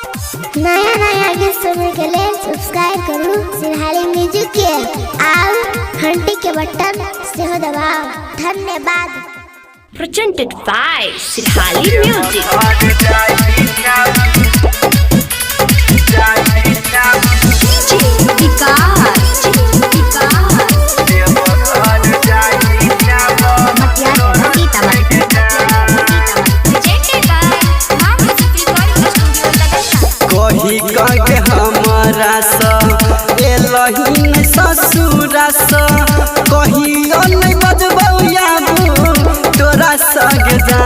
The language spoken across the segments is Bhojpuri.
नया नया गीत सुनने के लिए सब्सक्राइब करूँ सिरहाली म्यूजिक के और घंटी के बटन से हो दबाओ। धन्यवाद। Presented by Sirhali Music. कही के हमारा एलहीन ससुरा कहियो नहीं बजबौया तोरा सग जा।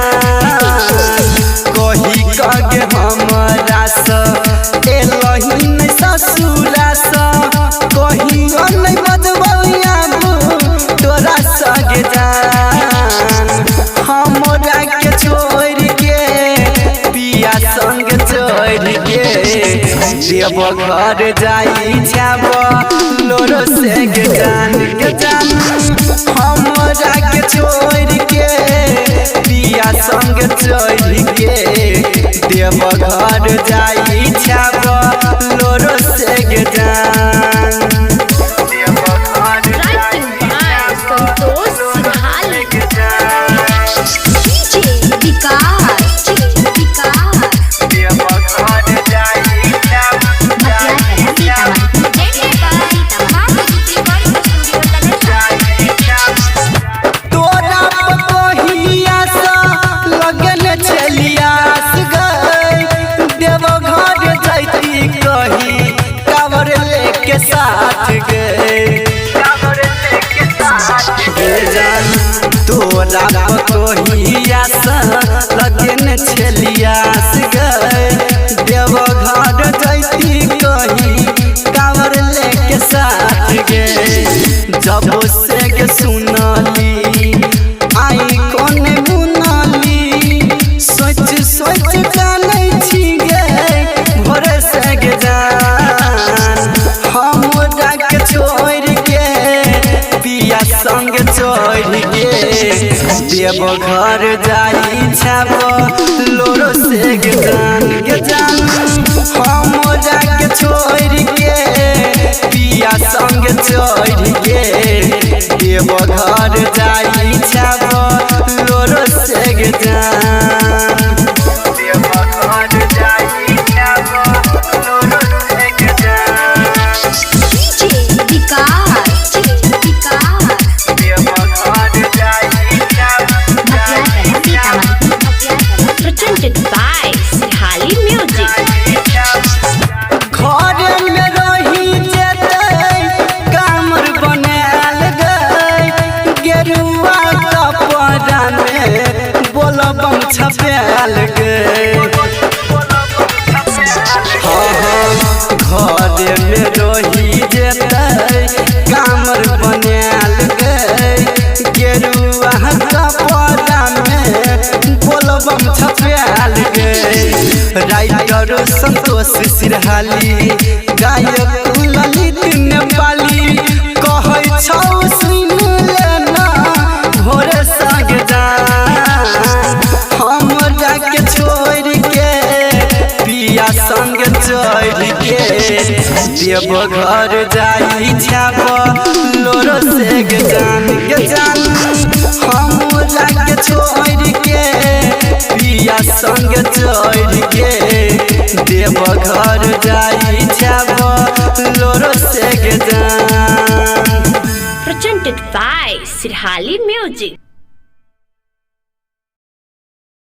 कही के हमारा एलहीन ससुरा कहियो नहीं बजबौया तोरा सग जा। हमरा के छोड़ के पिया संग छोड़ के देव घर जाई छाब लोरो से जान हमरा के छोड़ के पिया संग छोड़ के देव घर जाई छाब लोरो से जान। तोरा कोहिया लगन छलियास गए देव घर जैती कही कावर लेके साथ गए। जब से के सुनली आई कोने मुनली सोच सोच जानै छी गे भोरे से के जान। हमरा के छोड़ के पिया संग छोड़ के देव घर जाई छाब लोरो से जान। हमरा के छोड़ के पिया संग छोड़ के देव घर जाई छाब लोरो से जान। देव घर जाई छाब लोरो से जान। Presented by Sirhali Music. घर में रही जेतै कामर बनाल गई गेरुआ कपड़ा में बोलबम छपाल गई। घर में रही जेतै कामर बनाल गई गेरुआ कपड़ा में बोलबम छपाल गई। राइटर संतोष सिरहाली गायक ललित नेपाली कहै छौ सुन लेना भोरे संग जान। हमरा के छोड़ के पिया संग छोड़ के देव घर जाई छाब लोरो से जान। हमरा के छोड़ के पिया संग छोड़ के देव घर जाई छाब लोरो से जान। Presented by Sirhali Music.